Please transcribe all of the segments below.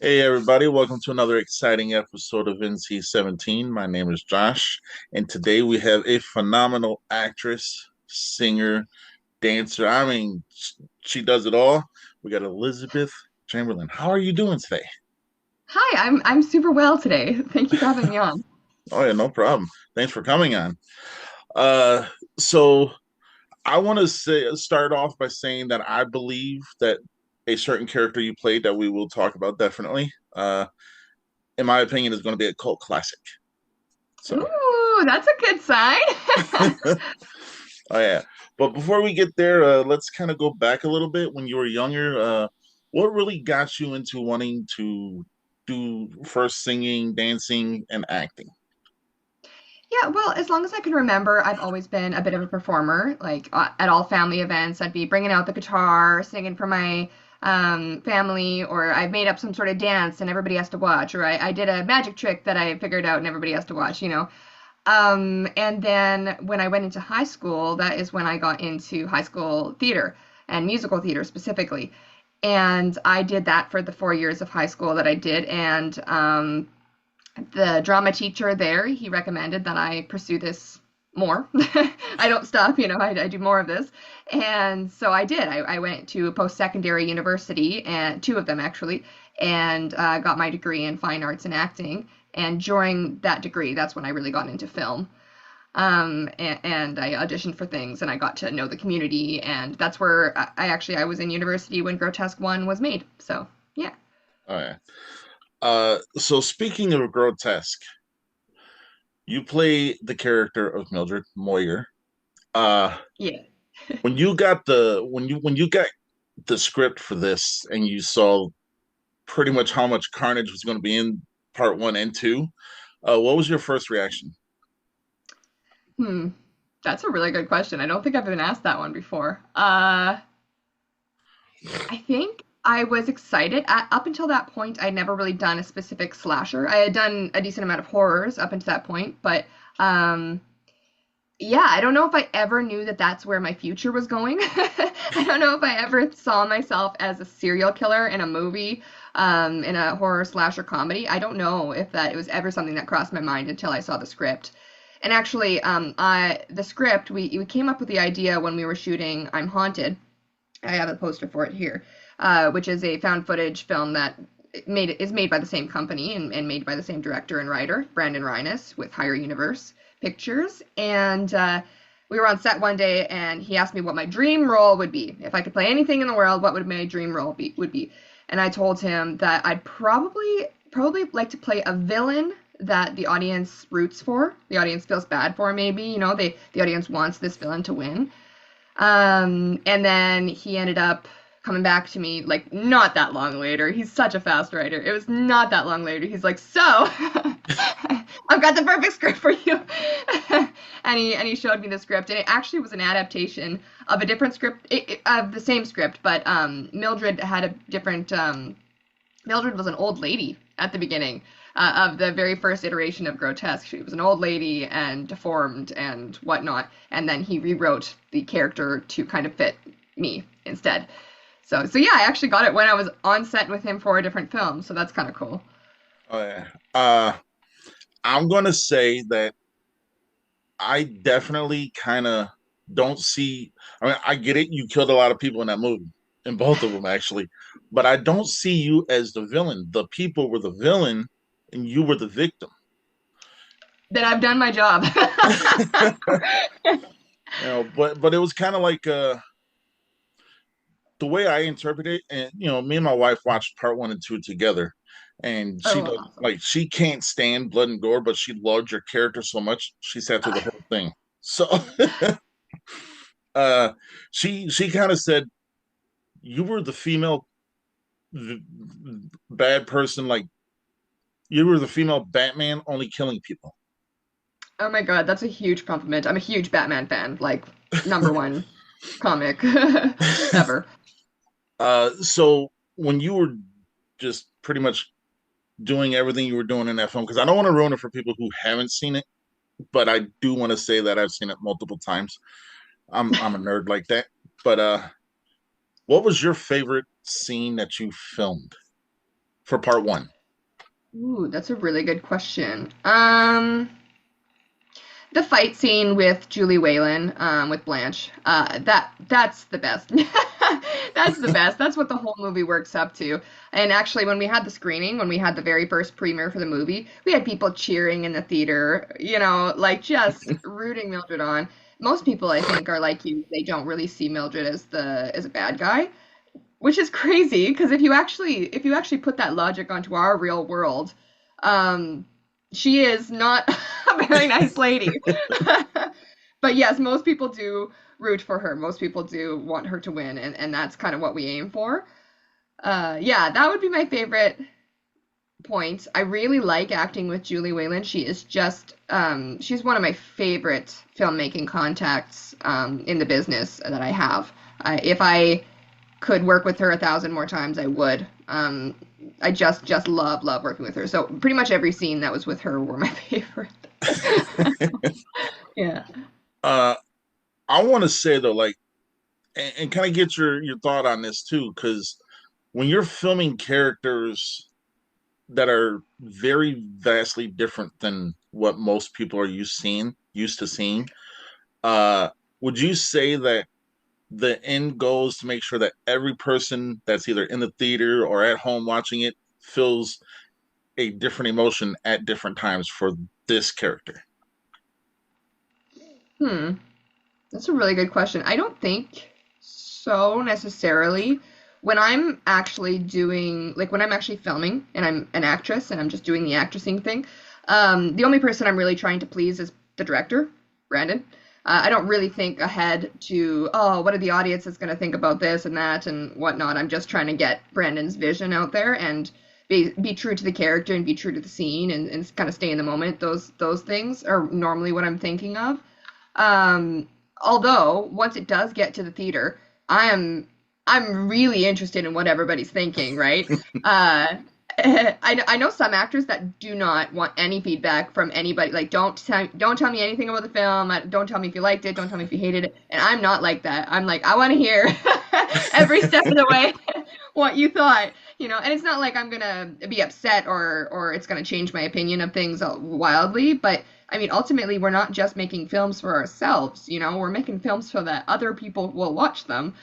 Hey everybody, welcome to another exciting episode of NC-17. My name is Josh, and today we have a phenomenal actress, singer, dancer. She does it all. We got Elizabeth Chamberlain. How are you doing today? Hi, I'm super well today. Thank you for having me on. Oh yeah, no problem. Thanks for coming on. Uh, so I want to say start off by saying that I believe that a certain character you played that we will talk about definitely, in my opinion, is going to be a cult classic. So. Ooh, that's a good sign. Oh yeah. But before we get there, let's kind of go back a little bit. When you were younger, what really got you into wanting to do first singing, dancing, and acting? Yeah, well, as long as I can remember, I've always been a bit of a performer. Like at all family events, I'd be bringing out the guitar, singing for my family, or I made up some sort of dance and everybody has to watch, or I did a magic trick that I figured out and everybody has to watch. And then when I went into high school, that is when I got into high school theater and musical theater specifically. And I did that for the 4 years of high school that I did. And the drama teacher there, he recommended that I pursue this more. I don't stop, I do more of this. And so I did. I went to a post-secondary university, and two of them actually, and got my degree in fine arts and acting. And during that degree, that's when I really got into film. And I auditioned for things and I got to know the community. And that's where I was in university when Grotesque 1 was made. So, yeah. Oh yeah. So speaking of grotesque, you play the character of Mildred Moyer. Uh, Yeah. when you got the script for this and you saw pretty much how much carnage was going to be in part one and two, what was your first reaction? Hmm. That's a really good question. I don't think I've been asked that one before. I think I was excited. Up until that point, I'd never really done a specific slasher. I had done a decent amount of horrors up until that point, but um, yeah, I don't know if I ever knew that that's where my future was going. I don't know if I ever saw myself as a serial killer in a movie, in a horror slasher comedy. I don't know if that it was ever something that crossed my mind until I saw the script. And actually, the script we came up with the idea when we were shooting I'm Haunted. I have a poster for it here, which is a found footage film that is made by the same company and made by the same director and writer, Brandon Reines, with Higher Universe Pictures. And we were on set one day, and he asked me what my dream role would be. If I could play anything in the world, what would my dream role be? And I told him that I'd probably like to play a villain that the audience roots for, the audience feels bad for. Maybe the audience wants this villain to win. And then he ended up coming back to me like not that long later. He's such a fast writer. It was not that long later. He's like, "So, I've got the perfect script for you." And he showed me the script, and it actually was an adaptation of a different script, of the same script, but Mildred had a different. Mildred was an old lady at the beginning of the very first iteration of Grotesque. She was an old lady and deformed and whatnot, and then he rewrote the character to kind of fit me instead. So yeah, I actually got it when I was on set with him for a different film, so that's kind of cool. Oh yeah. I'm gonna say that I definitely kind of don't see. I mean, I get it. You killed a lot of people in that movie, in both of them actually, but I don't see you as the villain. The people were the villain, and you were the victim. Then I've done my job. But it was kind of like the way I interpret it. And me and my wife watched part one and two together, and she Oh, does awesome. like she can't stand blood and gore, but she loved your character so much she sat through the whole thing. So uh, she kind of said you were the female bad person, like you were the female Batman, only killing people. Oh my God, that's a huge compliment. I'm a huge Batman fan, like number one comic ever. So when you were just pretty much doing everything you were doing in that film, because I don't want to ruin it for people who haven't seen it, but I do want to say that I've seen it multiple times. I'm a nerd like that. But what was your favorite scene that you filmed for part one? Ooh, that's a really good question. The fight scene with Julie Whalen, with Blanche, that's the best. That's the best. That's what the whole movie works up to. And actually, when we had the screening, when we had the very first premiere for the movie, we had people cheering in the theater, like just rooting Mildred on. Most people, I think, are like you. They don't really see Mildred as a bad guy, which is crazy because if you actually put that logic onto our real world, um, she is not a very nice lady. But yes, most people do root for her. Most people do want her to win, and that's kind of what we aim for. Yeah, that would be my favorite point. I really like acting with Julie Wayland. She is just she's one of my favorite filmmaking contacts in the business that I have. If I could work with her 1,000 more times, I would. I just love working with her. So pretty much every scene that was with her were my favorite. Yeah. Uh, I want to say though, like, and kind of get your thought on this too, because when you're filming characters that are very vastly different than what most people are used to seeing, uh, would you say that the end goal is to make sure that every person that's either in the theater or at home watching it feels a different emotion at different times for this character? Hmm. That's a really good question. I don't think so necessarily. When I'm actually doing, like when I'm actually filming and I'm an actress and I'm just doing the actressing thing, the only person I'm really trying to please is the director, Brandon. I don't really think ahead to, oh, what are the audiences going to think about this and that and whatnot. I'm just trying to get Brandon's vision out there and be true to the character and be true to the scene and kind of stay in the moment. Those things are normally what I'm thinking of. Um, Although once it does get to the theater, I am I'm really interested in what everybody's thinking, right? Uh, I know some actors that do not want any feedback from anybody. Like, don't tell me anything about the film. Don't tell me if you liked it. Don't tell me if you hated it. And I'm not like that. I'm like, I want to hear every step of the way what you thought. And it's not like I'm gonna be upset or it's gonna change my opinion of things wildly. But I mean, ultimately, we're not just making films for ourselves. We're making films so that other people will watch them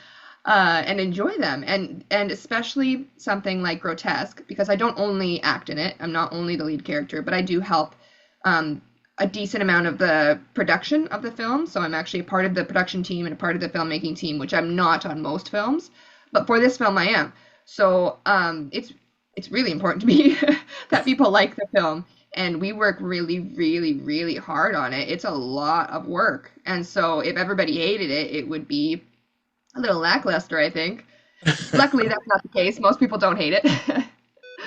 and enjoy them, and especially something like Grotesque, because I don't only act in it. I'm not only the lead character, but I do help um, a decent amount of the production of the film. So I'm actually a part of the production team and a part of the filmmaking team, which I'm not on most films, but for this film I am. So it's really important to me that people like the film. And we work really, really, really hard on it. It's a lot of work. And so if everybody hated it, it would be a little lackluster, I think. Luckily, that's not the case. Most people don't hate it.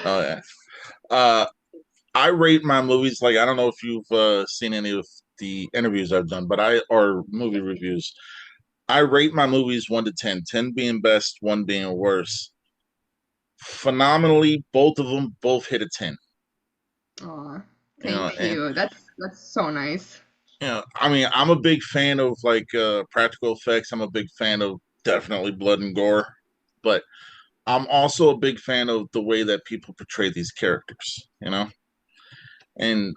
Oh yeah. Uh, I rate my movies like I don't know if you've seen any of the interviews I've done, but I or movie reviews. I rate my movies 1 to 10, 10 being best, one being worst. Phenomenally, both of them both hit a 10. Aw, You know, thank and you. That's so nice. I mean, I'm a big fan of like practical effects. I'm a big fan of definitely blood and gore, but I'm also a big fan of the way that people portray these characters. And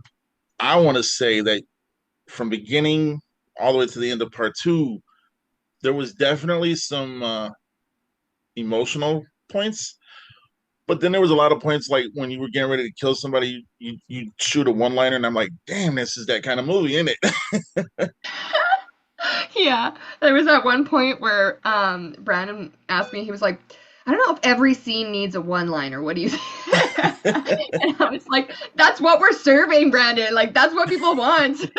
I want to say that from beginning all the way to the end of part two, there was definitely some emotional points, but then there was a lot of points like when you were getting ready to kill somebody, you shoot a one liner, and I'm like, damn, this is that kind of movie, isn't it? Yeah, there was that one point where Brandon asked me, he was like, I don't know if every scene needs a one-liner. What do you think? And I was like, that's what we're serving, Brandon. Like, that's what people want.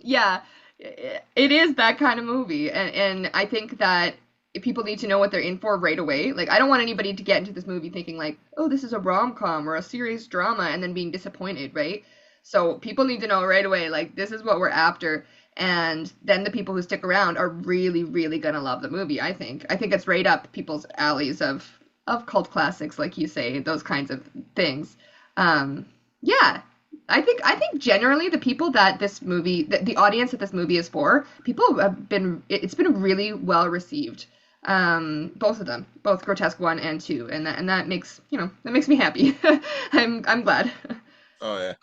Yeah, it is that kind of movie. And I think that if people need to know what they're in for right away. Like, I don't want anybody to get into this movie thinking, like, oh, this is a rom-com or a serious drama, and then being disappointed, right? So people need to know right away, like, this is what we're after. And then the people who stick around are really, really gonna love the movie, I think. I think it's right up people's alleys of cult classics, like you say, those kinds of things. Yeah, I think generally the people that this movie, the audience that this movie is for, people have been it's been really well received. Both of them, both Grotesque 1 and 2, and that makes, that makes me happy. I'm glad. Oh yeah.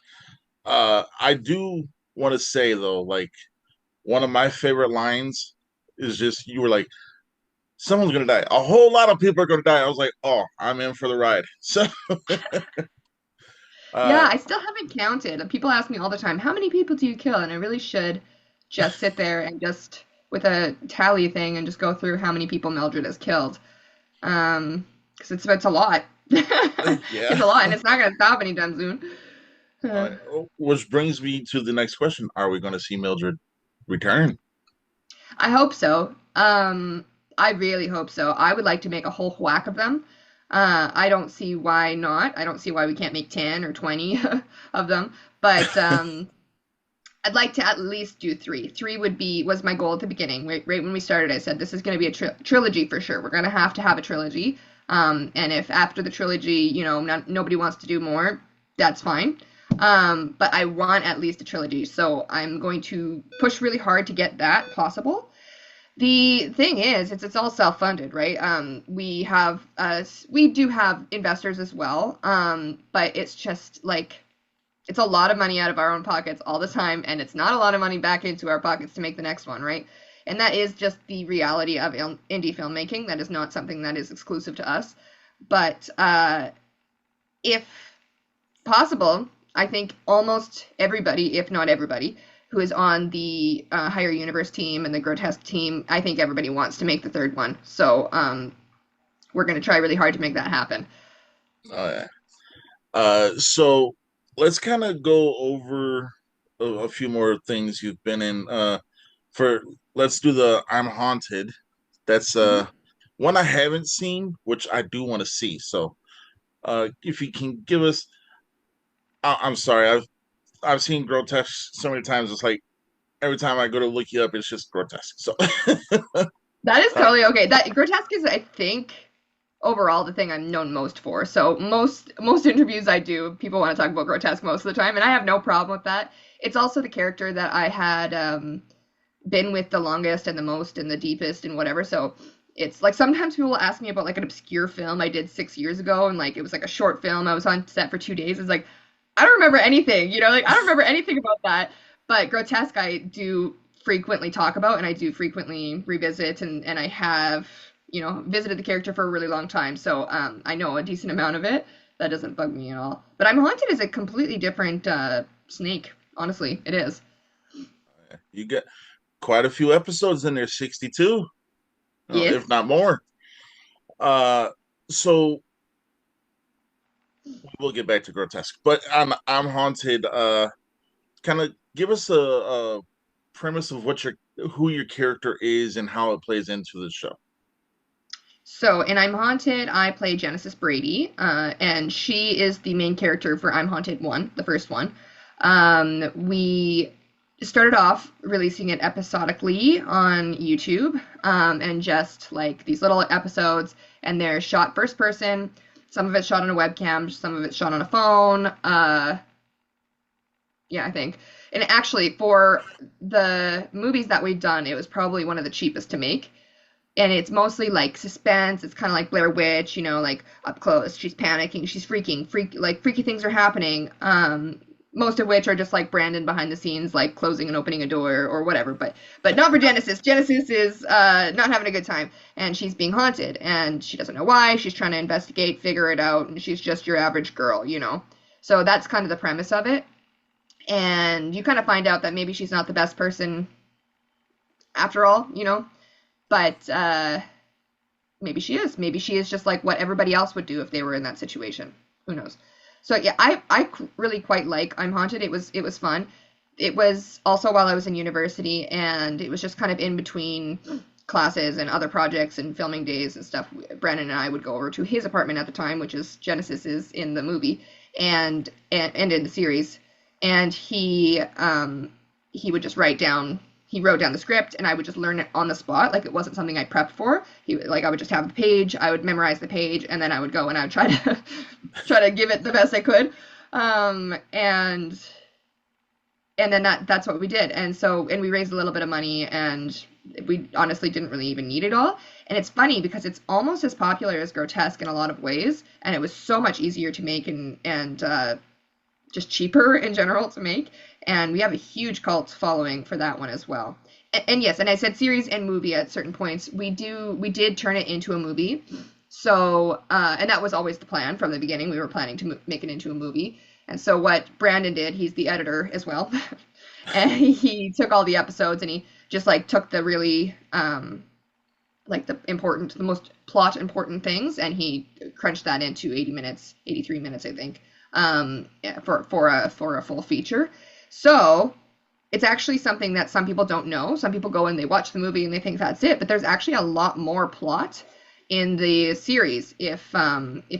I do want to say though, like one of my favorite lines is just you were like, someone's gonna die. A whole lot of people are gonna die. I was like, oh, I'm in for the ride. So Yeah, uh I still haven't counted. People ask me all the time, how many people do you kill? And I really should just sit there and just with a tally thing and just go through how many people Mildred has killed. Because it's a lot. yeah. It's a lot, and it's not gonna stop anytime soon. Which brings me to the next question. Are we gonna see Mildred return? I hope so. I really hope so. I would like to make a whole whack of them. I don't see why not. I don't see why we can't make 10 or 20 of them. But I'd like to at least do three. Three was my goal at the beginning. Right when we started, I said this is going to be a trilogy for sure. We're going to have a trilogy. And if after the trilogy, nobody wants to do more, that's fine. But I want at least a trilogy, so I'm going to push really hard to get that possible. The thing is, it's all self-funded, right? We do have investors as well, but it's just like it's a lot of money out of our own pockets all the time, and it's not a lot of money back into our pockets to make the next one, right? And that is just the reality of indie filmmaking. That is not something that is exclusive to us. But if possible, I think almost everybody, if not everybody, who is on the Higher Universe team and the Grotesque team, I think everybody wants to make the third one. So we're going to try really hard to make that happen. Oh yeah. So let's kind of go over a few more things you've been in. For let's do the I'm Haunted. That's Mhm. one I haven't seen, which I do want to see. So if you can give us, I'm sorry, I've seen Grotesque so many times. It's like every time I go to look you up, it's just Grotesque. So That is uh, totally okay. That Grotesque is, I think, overall the thing I'm known most for. So most interviews I do, people want to talk about Grotesque most of the time, and I have no problem with that. It's also the character that I had been with the longest and the most and the deepest and whatever. So it's like sometimes people will ask me about like an obscure film I did 6 years ago, and like it was like a short film. I was on set for 2 days. It's like I don't remember anything, like I don't remember anything about that. But Grotesque, I do frequently talk about, and I do frequently revisit, and I have visited the character for a really long time, so I know a decent amount of it. That doesn't bug me at all. But I'm Haunted is a completely different snake. Honestly, it is. you get quite a few episodes in there, 62, Yes. if not more. Uh, so we'll get back to Grotesque, but I'm Haunted. Kind of give us a premise of who your character is and how it plays into the show. So, in I'm Haunted, I play Genesis Brady, and she is the main character for I'm Haunted 1, the first one. We started off releasing it episodically on YouTube, and just like these little episodes, and they're shot first person. Some of it's shot on a webcam, some of it's shot on a phone. Yeah, I think. And actually, for the movies that we've done, it was probably one of the cheapest to make, and it's mostly like suspense. It's kind of like Blair Witch, like up close. She's panicking, she's like freaky things are happening. Most of which are just like Brandon behind the scenes, like closing and opening a door or whatever. But not for Genesis. Genesis is not having a good time, and she's being haunted, and she doesn't know why. She's trying to investigate, figure it out, and she's just your average girl. So that's kind of the premise of it, and you kind of find out that maybe she's not the best person after all. But maybe she is. Maybe she is just like what everybody else would do if they were in that situation. Who knows? So yeah, I really quite like I'm Haunted. It was fun. It was also while I was in university, and it was just kind of in between classes and other projects and filming days and stuff. Brandon and I would go over to his apartment at the time, which is Genesis is in the movie and in the series, and he would just write down he wrote down the script, and I would just learn it on the spot. Like it wasn't something I prepped for. I would just have the page, I would memorize the page, and then I would go and I would try to try to give it the best I could. And then that's what we did. And we raised a little bit of money, and we honestly didn't really even need it all. And it's funny because it's almost as popular as Grotesque in a lot of ways, and it was so much easier to make and just cheaper in general to make. And we have a huge cult following for that one as well. And yes, and I said series and movie at certain points. We did turn it into a movie. So, and that was always the plan from the beginning. We were planning to make it into a movie. And so what Brandon did, he's the editor as well, and he took all the episodes and he just like took the really like the most plot important things, and he crunched that into 80 minutes, 83 minutes, I think, yeah, for a full feature. So it's actually something that some people don't know. Some people go and they watch the movie and they think that's it, but there's actually a lot more plot in the series. If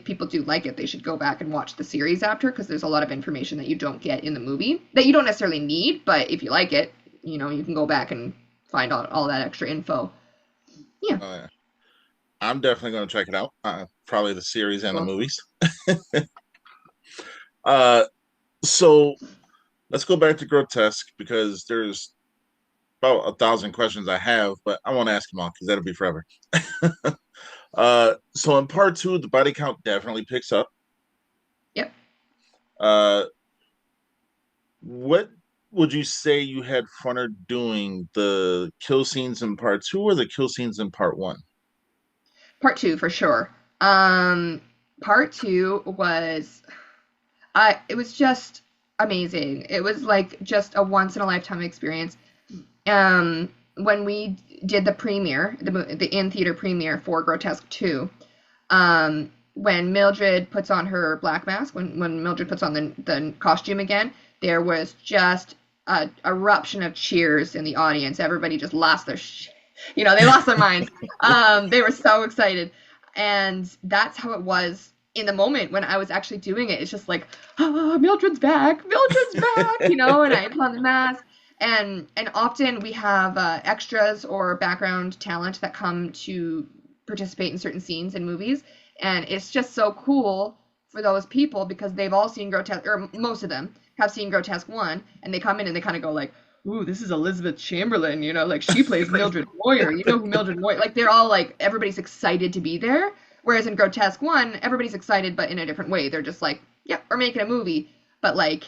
people do like it, they should go back and watch the series after, because there's a lot of information that you don't get in the movie that you don't necessarily need, but if you like it, you can go back and find all that extra info. Yeah. Uh, I'm definitely going to check it out. Probably the series and the Cool. movies. Uh, so let's go back to Grotesque because there's about 1,000 questions I have, but I won't ask them all because that'll be forever. So in part two, the body count definitely picks up. Yep. Uh, what would you say you had funner doing, the kill scenes in part two or the kill scenes in part one? Part two for sure. Part two was it was just amazing. It was like just a once in a lifetime experience. When we did the premiere, the in theater premiere for Grotesque 2, when Mildred puts on her black mask, when Mildred puts on the costume again, there was just a eruption of cheers in the audience. Everybody just lost they lost their minds. They were so excited, and that's how it was in the moment when I was actually doing it. It's just like, Mildred's back, Mildred's back, and I put on the mask. And often we have extras or background talent that come to participate in certain scenes in movies, and it's just so cool for those people because they've all seen Grotesque, or most of them have seen Grotesque 1, and they come in and they kind of go like, ooh, this is Elizabeth Chamberlain, like she plays Mildred Moyer. You know who Mildred Moyer? Like they're all like, everybody's excited to be there. Whereas in Grotesque 1, everybody's excited, but in a different way. They're just like, yep, we're making a movie, but like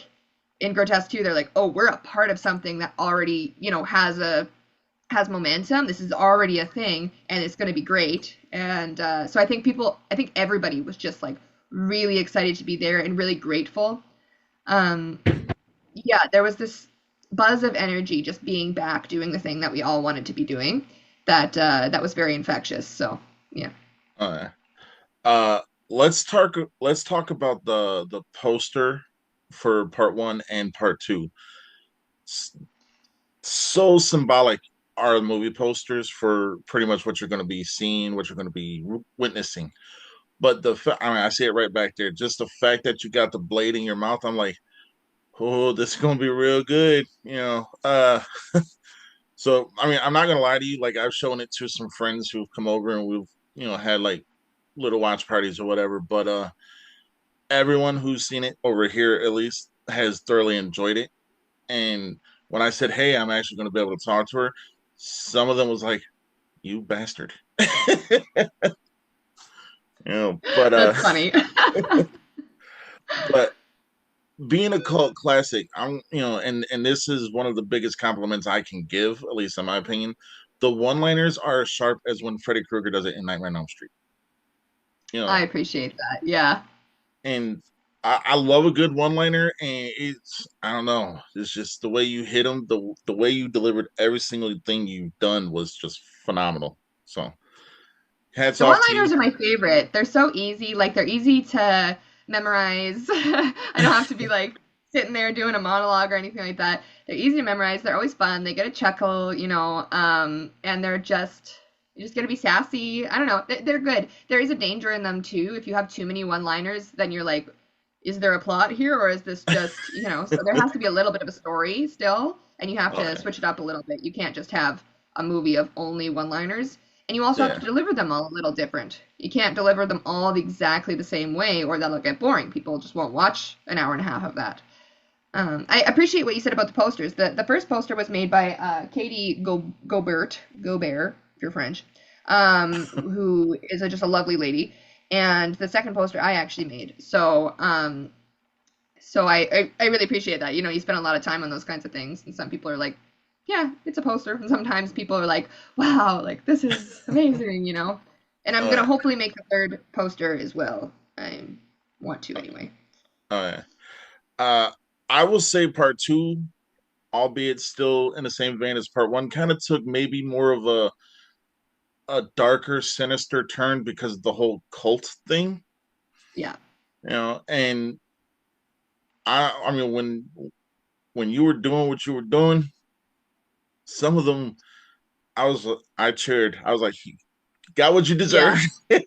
in Grotesque 2, they're like, oh, we're a part of something that already, has momentum. This is already a thing, and it's going to be great. And so I think everybody was just like really excited to be there and really grateful. Um, yeah, there was this buzz of energy just being back doing the thing that we all wanted to be doing. That was very infectious. So yeah. Uh, uh, let's talk about the poster for part one and part two. So symbolic are the movie posters for pretty much what you're going to be seeing, what you're going to be witnessing. But I see it right back there. Just the fact that you got the blade in your mouth, I'm like, oh, this is going to be real good. So I'm not gonna lie to you. Like I've shown it to some friends who've come over and we've had like little watch parties or whatever. But everyone who's seen it over here at least has thoroughly enjoyed it. And when I said, "Hey, I'm actually going to be able to talk to her," some of them was like, "You bastard." But That's funny. but being a cult classic, and this is one of the biggest compliments I can give, at least in my opinion. The one-liners are as sharp as when Freddy Krueger does it in Nightmare on Elm Street. You I know, appreciate that. Yeah. and I love a good one-liner, and I don't know, it's just the way you hit them, the way you delivered every single thing you've done was just phenomenal. So hats The off to you. one-liners are my favorite. They're so easy. Like they're easy to memorize. I don't have to be like sitting there doing a monologue or anything like that. They're easy to memorize. They're always fun. They get a chuckle, and they're just you just gotta be sassy. I don't know. They're good. There is a danger in them too. If you have too many one-liners, then you're like, is there a plot here or is this just. So there has to be a little bit of a story still, and you have Oh to yeah, switch it up a little bit. You can't just have a movie of only one-liners. And you also have to yeah, deliver them all a little different. You can't deliver them all exactly the same way, or that'll get boring. People just won't watch an hour and a half of that. I appreciate what you said about the posters. The first poster was made by Katie Gobert, if you're French, who is just a lovely lady. And the second poster I actually made. So I really appreciate that. You spend a lot of time on those kinds of things, and some people are like, yeah, it's a poster. And sometimes people are like, wow, like this is amazing. And I'm Oh gonna yeah, hopefully make the third poster as well. I want to anyway. oh yeah. Uh, I will say part two, albeit still in the same vein as part one, kind of took maybe more of a darker, sinister turn because of the whole cult thing. Yeah. And I mean when you were doing what you were doing, some of them I cheered. I was like, "You got what you deserve." Yeah.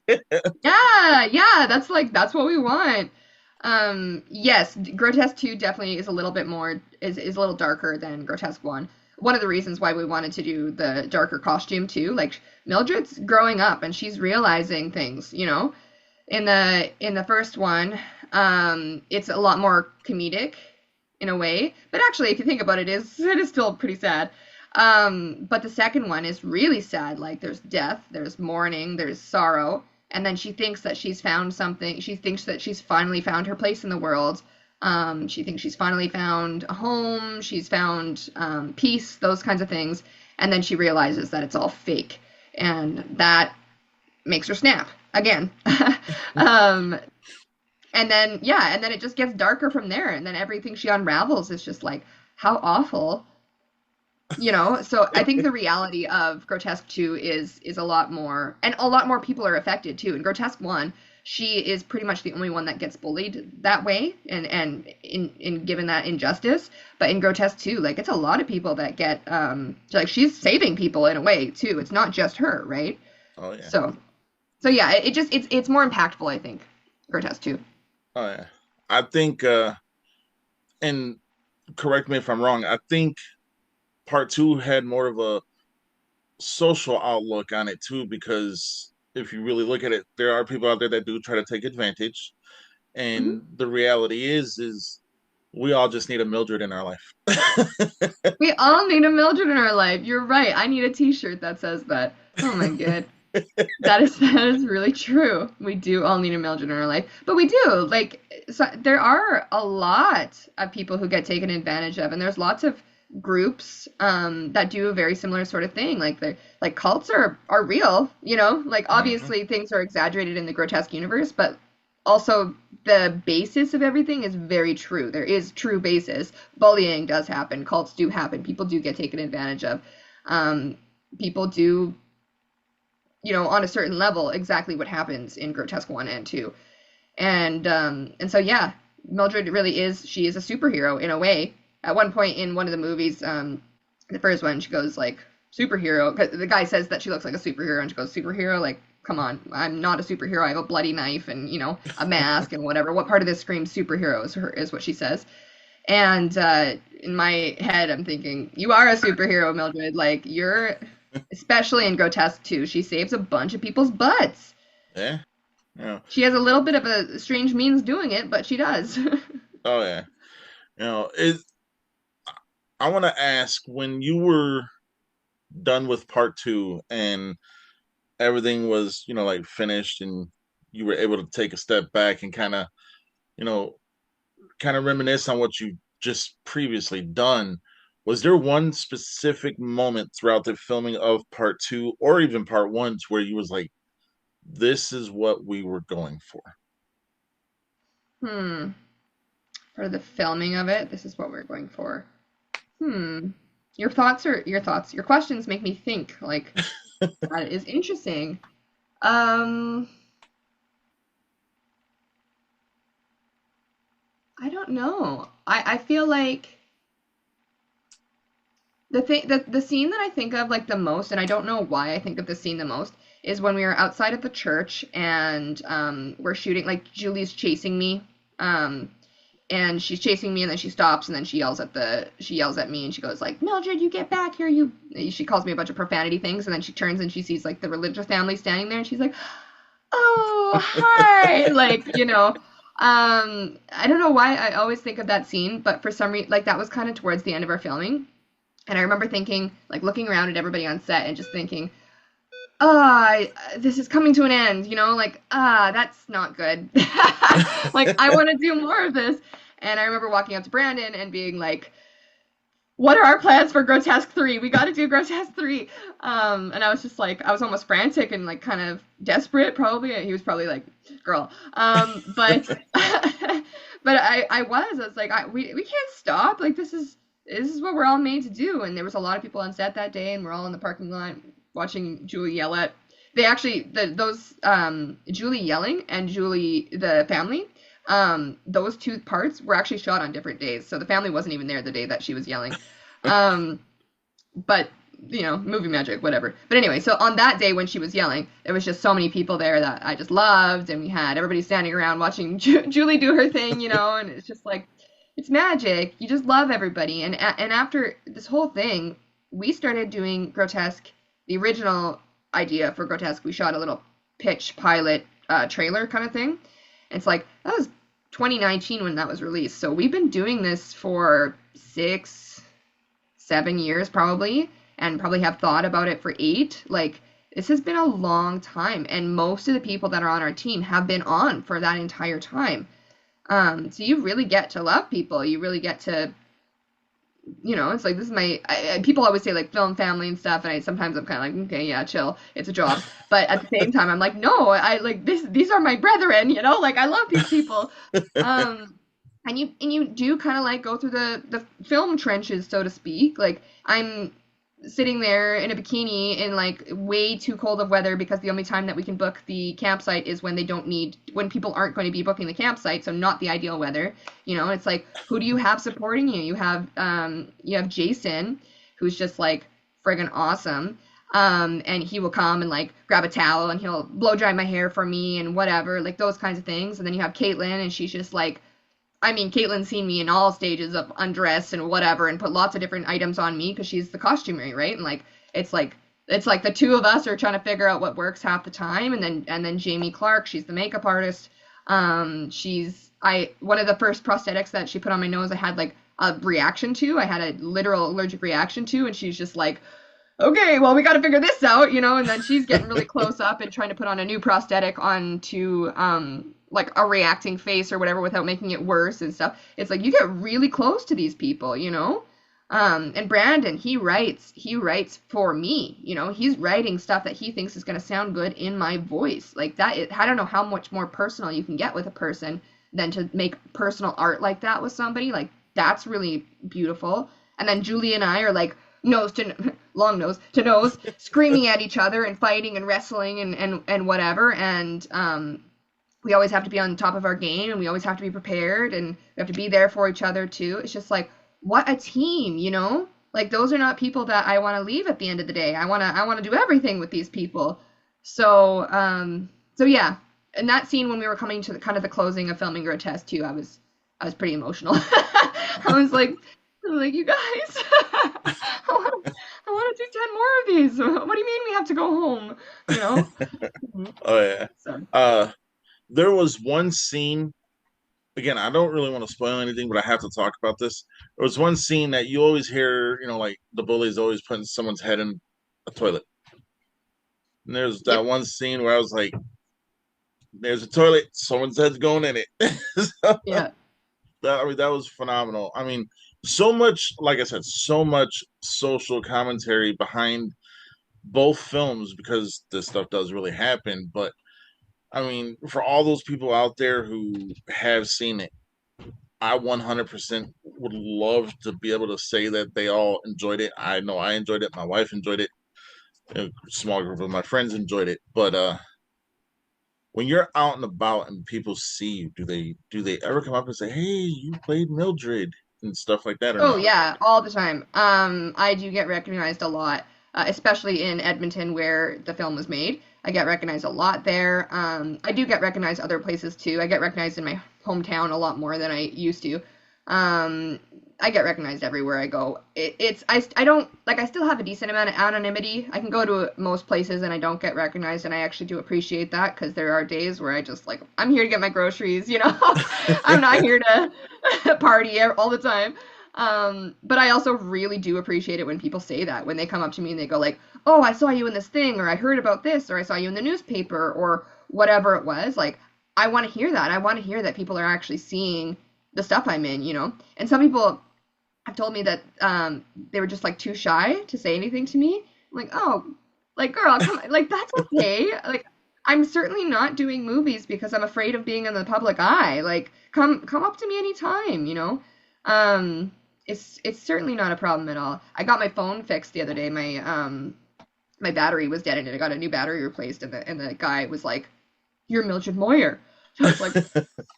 Yeah, yeah, that's what we want. Yes, Grotesque 2 definitely is a little bit more is a little darker than Grotesque 1. One of the reasons why we wanted to do the darker costume too, like Mildred's growing up and she's realizing things. In the first one, it's a lot more comedic in a way, but actually if you think about it is still pretty sad. But the second one is really sad. Like there's death, there's mourning, there's sorrow, and then she thinks that she's found something. She thinks that she's finally found her place in the world. She thinks she's finally found a home. She's found peace, those kinds of things. And then she realizes that it's all fake, and that makes her snap again. um, and then it just gets darker from there. And then everything she unravels is just like how awful. So I think the reality of Grotesque 2 is a lot more, and a lot more people are affected too. In Grotesque 1, she is pretty much the only one that gets bullied that way and in given that injustice. But in Grotesque 2, like it's a lot of people that get like she's saving people in a way too. It's not just her, right? Oh yeah. So yeah, it's more impactful, I think, Grotesque 2. Oh yeah. I think and correct me if I'm wrong, I think part two had more of a social outlook on it too, because if you really look at it, there are people out there that do try to take advantage. Hmm. And the reality is we all just need a Mildred in our life. We all need a Mildred in our life. You're right. I need a T-shirt that says that. Oh my god. That is really true. We do all need a Mildred in our life, but we do there are a lot of people who get taken advantage of, and there's lots of groups that do a very similar sort of thing. Like cults are real, Like Mm-hmm. obviously things are exaggerated in the grotesque universe, but also the basis of everything is very true. There is true basis. Bullying does happen. Cults do happen. People do get taken advantage of. People do on a certain level, exactly what happens in Grotesque 1 and 2. And so yeah, Mildred really she is a superhero in a way. At one point in one of the movies, the first one, she goes like superhero. 'Cause the guy says that she looks like a superhero, and she goes superhero. Like, come on, I'm not a superhero. I have a bloody knife and a mask and whatever. What part of this screams superhero is what she says. And in my head, I'm thinking, you are a superhero, Mildred. Like, especially in Grotesque 2, she saves a bunch of people's butts. Yeah. Yeah. She has a little bit of a strange means doing it, but she does. Oh yeah. It I want to ask, when you were done with part two and everything was, like finished, and you were able to take a step back and you know, kind of reminisce on what you just previously done. Was there one specific moment throughout the filming of part two or even part one to where you was like, this is what we were going for? Hmm. For the filming of it, this is what we're going for. Hmm. Your questions make me think. Like, that is interesting. Um, I don't know. I feel like the scene that I think of like the most, and I don't know why I think of the scene the most, is when we were outside of the church and we're shooting. Like Julie's chasing me, um, and she's chasing me, and then she stops, and then she yells at me, and she goes like, "Mildred, you get back here!" She calls me a bunch of profanity things, and then she turns and she sees like the religious family standing there, and she's like, "Oh, hi!" Like. I don't know why I always think of that scene, but for some reason, like that was kind of towards the end of our filming, and I remember thinking, like looking around at everybody on set and just thinking, this is coming to an end, like, that's not good. Like, I want to do more of this. And I remember walking up to Brandon and being like, what are our plans for Grotesque 3? We got to do Grotesque 3. And I was just like, I was almost frantic and like kind of desperate, probably. He was probably like, girl. But but I was like, we can't stop. Like, this is what we're all made to do. And there was a lot of people on set that day, and we're all in the parking lot watching Julie yell at. They actually those Julie yelling and Julie the family. Those two parts were actually shot on different days, so the family wasn't even there the day that she was yelling. Um, but movie magic, whatever. But anyway, so on that day when she was yelling, there was just so many people there that I just loved, and we had everybody standing around watching Julie do her thing, and it's just like it's magic. You just love everybody, and after this whole thing, we started doing Grotesque. The original idea for Grotesque, we shot a little pitch pilot trailer kind of thing. It's like that was 2019 when that was released. So we've been doing this for 6, 7 years probably, and probably have thought about it for 8. Like this has been a long time, and most of the people that are on our team have been on for that entire time. So you really get to love people. You really get to, it's like this is people always say like film family and stuff, and sometimes I'm kind of like, okay, yeah, chill, it's a job. But at the same time, I'm like, no, I like this. These are my brethren, like I love these people. And you do kind of like go through the film trenches, so to speak. Like I'm sitting there in a bikini in like way too cold of weather because the only time that we can book the campsite is when people aren't going to be booking the campsite, so not the ideal weather. It's like, who do you have supporting you? You have Jason, who's just like friggin' awesome. And he will come and like grab a towel and he'll blow dry my hair for me and whatever, like those kinds of things. And then you have Caitlin, and she's just like, I mean, Caitlin's seen me in all stages of undress and whatever, and put lots of different items on me because she's the costumery, right? And like it's like the two of us are trying to figure out what works half the time, and then Jamie Clark, she's the makeup artist. She's one of the first prosthetics that she put on my nose, I had like a reaction to. I had a literal allergic reaction to, and she's just like, okay, well, we got to figure this out, and then she's getting really close up and trying to put on a new prosthetic onto like a reacting face or whatever without making it worse and stuff. It's like you get really close to these people. And Brandon, he writes for me. He's writing stuff that he thinks is going to sound good in my voice. Like that, I don't know how much more personal you can get with a person than to make personal art like that with somebody. Like that's really beautiful. And then Julie and I are like long nose to nose, screaming at each other and fighting and wrestling and whatever. And we always have to be on top of our game, and we always have to be prepared, and we have to be there for each other too. It's just like, what a team, Like those are not people that I want to leave at the end of the day. I want to do everything with these people. So yeah. And that scene when we were coming to the closing of filming Grotesque 2, I was pretty emotional. I was like, you guys, I want to do 10 more of these. What do you mean we have to go home? Oh yeah. So. There was one scene. Again, I don't really want to spoil anything, but I have to talk about this. There was one scene that you always hear, like the bullies always putting someone's head in a toilet. And there's that Yep. one scene where I was like, "There's a toilet, someone's head's going in it." So, Yeah. that was phenomenal. I mean, so much, like I said, so much social commentary behind both films because this stuff does really happen. But I mean, for all those people out there who have seen it, I 100% would love to be able to say that they all enjoyed it. I know I enjoyed it. My wife enjoyed it. A small group of my friends enjoyed it. But when you're out and about and people see you, do they ever come up and say, "Hey, you played Mildred" and stuff like that, or Oh no? yeah, all the time. I do get recognized a lot, especially in Edmonton where the film was made. I get recognized a lot there. I do get recognized other places too. I get recognized in my hometown a lot more than I used to. Um, I get recognized everywhere I go. I don't like I still have a decent amount of anonymity. I can go to most places and I don't get recognized, and I actually do appreciate that because there are days where I just like I'm here to get my groceries, you know. I'm not here to party all the time. But I also really do appreciate it when people say that, when they come up to me and they go like, "Oh, I saw you in this thing," or "I heard about this," or "I saw you in the newspaper," or whatever it was. Like I want to hear that. I want to hear that people are actually seeing the stuff I'm in, you know. And some people have told me that they were just like too shy to say anything to me. I'm like, oh, like girl, come on. Like that's okay. Like I'm certainly not doing movies because I'm afraid of being in the public eye. Like come up to me anytime, you know. Um, it's certainly not a problem at all. I got my phone fixed the other day. My battery was dead in it. I got a new battery replaced, and the guy was like, "You're Mildred Moyer." So I was like,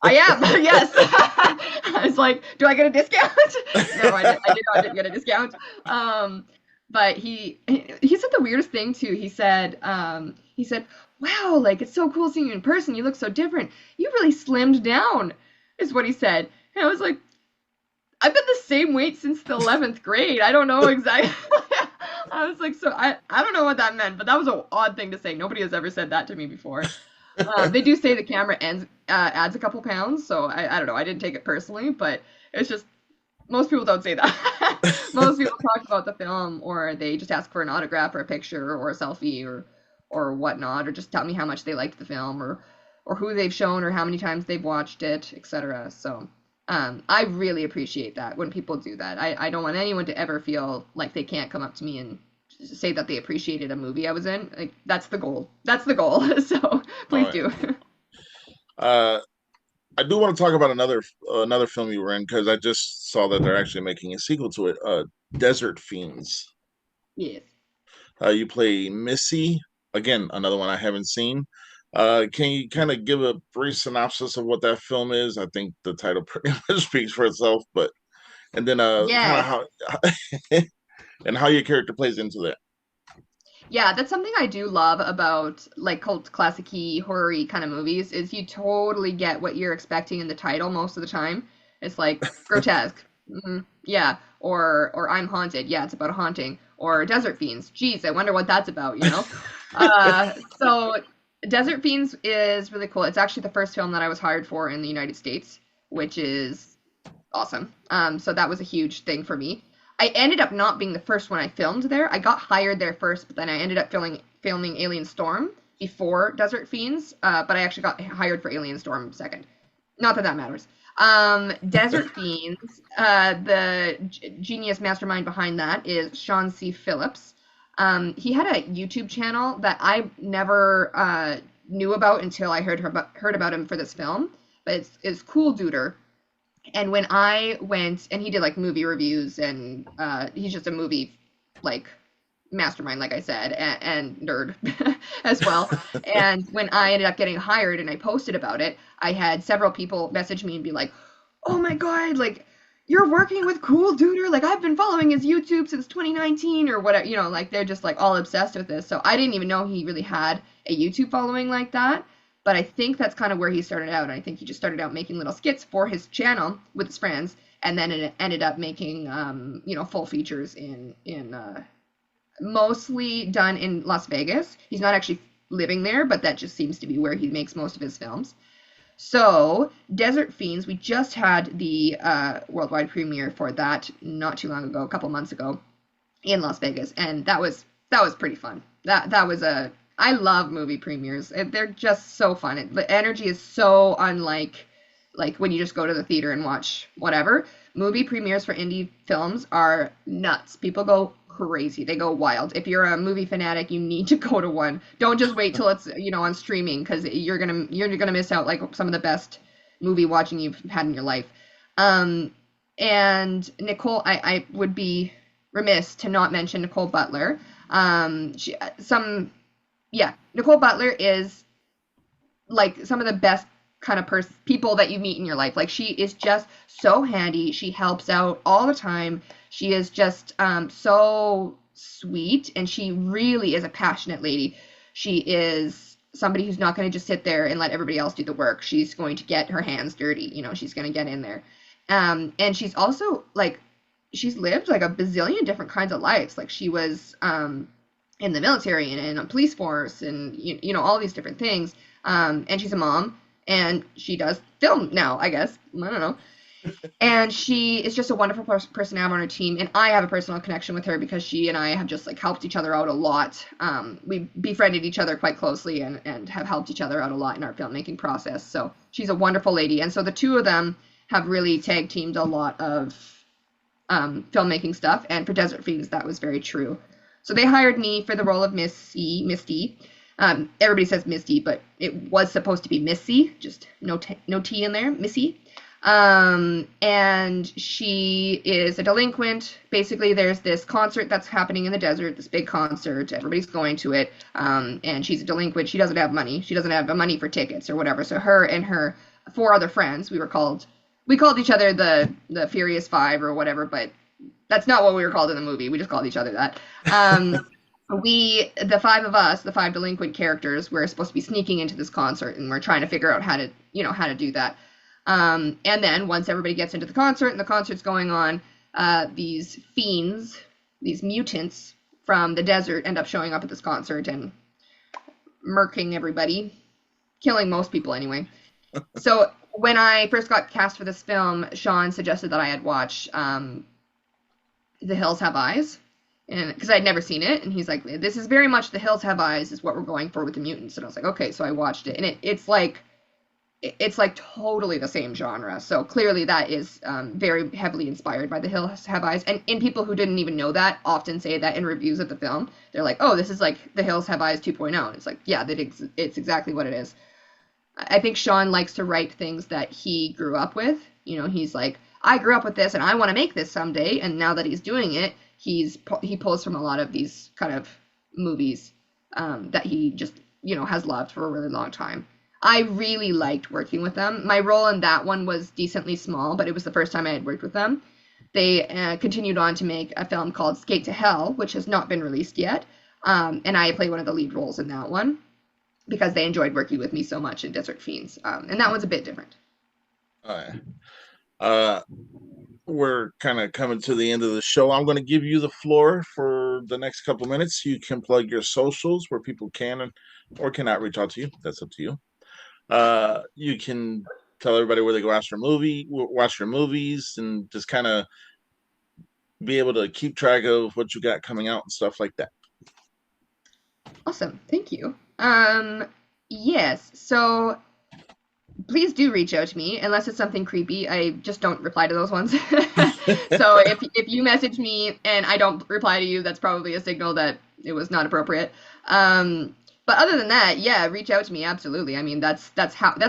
I am, yes. I was like, do I get a discount? No, I didn't get a discount. But he said the weirdest thing too. He said, wow, like it's so cool seeing you in person. You look so different. You really slimmed down, is what he said. And I was like, I've been the same weight since the 11th grade. I don't know exactly. I was like, so I don't know what that meant, but that was an odd thing to say. Nobody has ever said that to me before. They do say the camera adds a couple pounds, so I don't know. I didn't take it personally, but it's just most people don't say that. Most people talk about the film, or they just ask for an autograph or a picture or a selfie or whatnot, or just tell me how much they liked the film or who they've shown or how many times they've watched it, etc. So I really appreciate that when people do that. I don't want anyone to ever feel like they can't come up to me and say that they appreciated a movie I was in. Like that's the goal. That's the goal. So All please right. do. Uh, I do want to talk about another film you were in because I just saw that they're actually making a sequel to it. Desert Fiends. Yes. You play Missy. Again, another one I haven't seen. Can you kind of give a brief synopsis of what that film is? I think the title pretty much speaks for itself, but and then kind of Yes. how and how your character plays into that. Yeah, that's something I do love about like cult classic-y horror-y kind of movies is you totally get what you're expecting in the title most of the time. It's like grotesque. Yeah, or I'm haunted. Yeah, it's about a haunting. Or Desert Fiends. Geez, I wonder what that's about, you know? So Desert Fiends is really cool. It's actually the first film that I was hired for in the United States, which is awesome. So that was a huge thing for me. I ended up not being the first one I filmed there. I got hired there first, but then I ended up filming Alien Storm before Desert Fiends. But I actually got hired for Alien Storm second. Not that that matters. Desert Fiends, the genius mastermind behind that is Sean C. Phillips. He had a YouTube channel that I never knew about until I heard about him for this film. But it's Cool Duder, and when I went, and he did like movie reviews, and he's just a movie like mastermind, like I said, and nerd as well. And when I ended up getting hired and I posted about it, I had several people message me and be like, "Oh my God, like you're working with Cool Duder. Like I've been following his YouTube since 2019 or whatever, you know, like they're just like all obsessed with this." So I didn't even know he really had a YouTube following like that. But I think that's kind of where he started out. I think he just started out making little skits for his channel with his friends, and then it ended up making, full features in mostly done in Las Vegas. He's not actually living there, but that just seems to be where he makes most of his films. So, Desert Fiends, we just had the worldwide premiere for that not too long ago, a couple months ago, in Las Vegas, and that was pretty fun. That was a I love movie premieres. They're just so fun. The energy is so unlike like when you just go to the theater and watch whatever. Movie premieres for indie films are nuts. People go crazy. They go wild. If you're a movie fanatic, you need to go to one. Don't just wait till it's, on streaming because you're gonna miss out like some of the best movie watching you've had in your life. Um, and Nicole, I would be remiss to not mention Nicole Butler. Nicole Butler is like some of the best kind of people that you meet in your life. Like she is just so handy. She helps out all the time. She is just so sweet, and she really is a passionate lady. She is somebody who's not going to just sit there and let everybody else do the work. She's going to get her hands dirty. She's going to get in there. And she's also like she's lived like a bazillion different kinds of lives. Like she was in the military and in a police force and you know all these different things. And she's a mom and she does film now, I guess. I don't know. And she is just a wonderful person to have on her team. And I have a personal connection with her because she and I have just like helped each other out a lot. We befriended each other quite closely and have helped each other out a lot in our filmmaking process. So she's a wonderful lady. And so the two of them have really tag teamed a lot of filmmaking stuff. And for Desert Fiends, that was very true. So they hired me for the role of Misty. Everybody says Misty, but it was supposed to be Missy, just no T in there, Missy. And she is a delinquent. Basically, there's this concert that's happening in the desert, this big concert. Everybody's going to it. And she's a delinquent. She doesn't have money. She doesn't have the money for tickets or whatever. So her and her four other friends, we called each other the Furious Five or whatever, but that's not what we were called in the movie. We just called each other that. The five of us, the five delinquent characters, we're supposed to be sneaking into this concert, and we're trying to figure out how to do that. And then once everybody gets into the concert and the concert's going on, these fiends, these mutants from the desert end up showing up at this concert and murking everybody, killing most people anyway. So when I first got cast for this film, Sean suggested that I had watch The Hills Have Eyes, and because I'd never seen it, and he's like, "This is very much The Hills Have Eyes is what we're going for with the mutants." And I was like, "Okay," so I watched it, and it's like totally the same genre. So clearly that is very heavily inspired by The Hills Have Eyes, and people who didn't even know that often say that in reviews of the film. They're like, "Oh, this is like The Hills Have Eyes 2.0." And it's like, yeah, it's exactly what it is. I think Sean likes to write things that he grew up with. You know, he's like, I grew up with this and I want to make this someday. And now that he's doing it, he pulls from a lot of these kind of movies that he just, has loved for a really long time. I really liked working with them. My role in that one was decently small, but it was the first time I had worked with them. They continued on to make a film called Skate to Hell, which has not been released yet. And I play one of the lead roles in that one, because they enjoyed working with me so much in Desert Fiends. And that one's a bit different. All right. We're kind of coming to the end of the show. I'm going to give you the floor for the next couple minutes. You can plug your socials where people can or cannot reach out to you. That's up to you. You can tell everybody where they go watch your movies, and just kind of be able to keep track of what you got coming out and stuff like that. Awesome. Thank you. Yes. So please do reach out to me unless it's something creepy. I just don't reply to those ones. So if you message me and I don't reply to you, that's probably a signal that it was not appropriate. But other than that, yeah, reach out to me. Absolutely. I mean, that's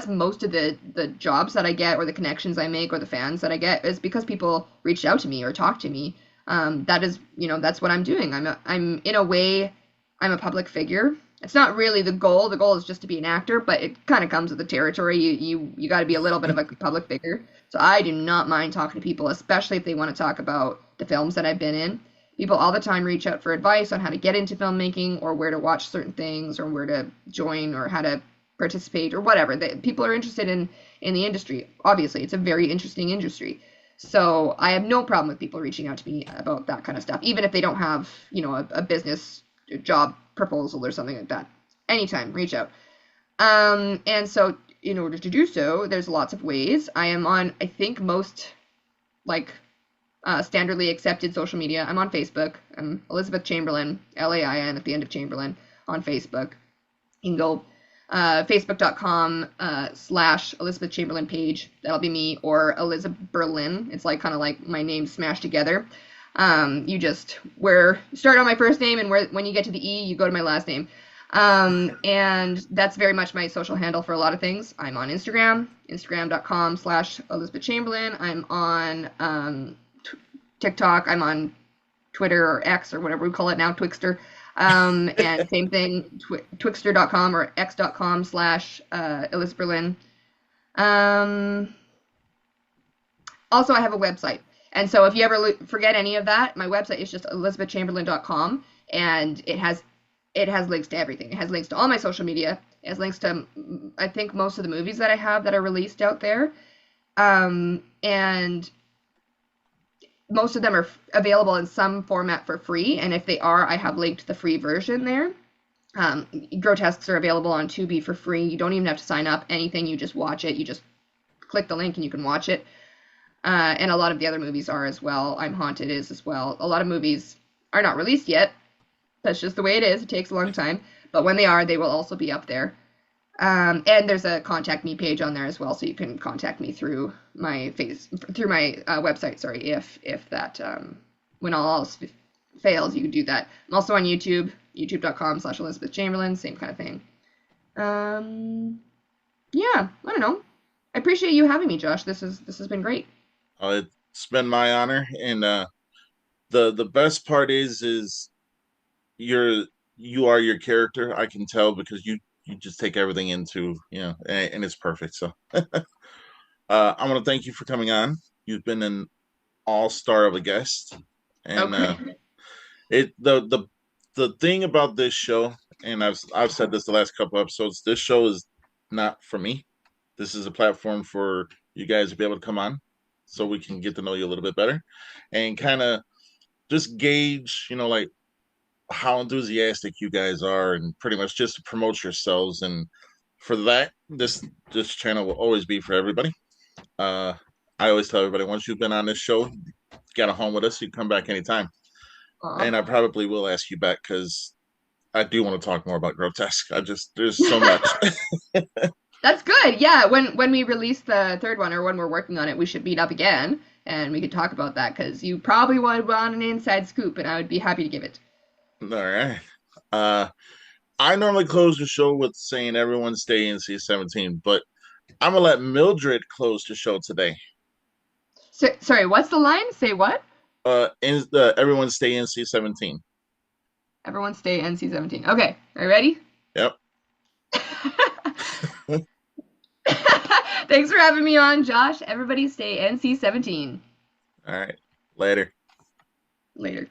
most of the jobs that I get, or the connections I make, or the fans that I get, is because people reached out to me or talked to me. That is, that's what I'm doing. I'm in a way, I'm a public figure. It's not really the goal. The goal is just to be an actor, but it kind of comes with the territory. You got to be a little bit of a public figure. So I do not mind talking to people, especially if they want to talk about the films that I've been in. People all the time reach out for advice on how to get into filmmaking, or where to watch certain things, or where to join, or how to participate, or whatever. People are interested in the industry. Obviously, it's a very interesting industry. So I have no problem with people reaching out to me about that kind of stuff, even if they don't have, a business job proposal or something like that. Anytime, reach out. And so in order to do so, there's lots of ways. I am on, I think, most standardly accepted social media. I'm on Facebook. I'm Elizabeth Chamberlain, Lain at the end of Chamberlain, on Facebook. You can go facebook.com / Elizabeth Chamberlain page. That'll be me, or Elizabeth Berlin. It's kind of like my name smashed together. You just start on my first name, and when you get to the E, you go to my last name. And that's very much my social handle for a lot of things. I'm on Instagram.com / Elizabeth Chamberlain. I'm on TikTok. I'm on Twitter, or X, or whatever we call it now, Twixter. And same thing, Twixter.com or X.com / Elizabeth Berlin. Also, I have a website. And so if you ever forget any of that, my website is just elizabethchamberlain.com, and it has links to everything. It has links to all my social media. It has links to, I think, most of the movies that I have that are released out there. And most of them are available in some format for free, and if they are, I have linked the free version there. Grotesques are available on Tubi for free. You don't even have to sign up anything. You just watch it. You just click the link and you can watch it. And a lot of the other movies are as well. I'm Haunted is as well. A lot of movies are not released yet. That's just the way it is. It takes a long time. But when they are, they will also be up there. And there's a contact me page on there as well, so you can contact me through my website. Sorry, if that when all else fails, you can do that. I'm also on YouTube, youtube.com/Elizabeth Chamberlain, same kind of thing. Yeah, I don't know. I appreciate you having me, Josh. This has been great. It's been my honor, and the best part is you're you are your character. I can tell because you just take everything into and it's perfect. So I want to thank you for coming on. You've been an all star of a guest, Oh, and great. it the thing about this show, and I've said this the last couple episodes. This show is not for me. This is a platform for you guys to be able to come on, so we can get to know you a little bit better, and kind of just gauge, like how enthusiastic you guys are, and pretty much just to promote yourselves. And for that, this channel will always be for everybody. Uh, I always tell everybody, once you've been on this show, you got a home with us, you can come back anytime. Aw. And I probably will ask you back because I do want to talk more about grotesque. There's so much. That's good. Yeah, when we release the third one or when we're working on it, we should meet up again and we could talk about that because you probably would want an inside scoop, and I would be happy to give it. All right. Uh, I normally close the show with saying everyone stay NC-17, but I'm gonna let Mildred close the show today. So, sorry, what's the line? Say what? Everyone stay NC-17. Everyone stay NC-17. Okay, are you ready? Yep. Thanks for having me on, Josh. Everybody stay NC-17. All right. Later. Later.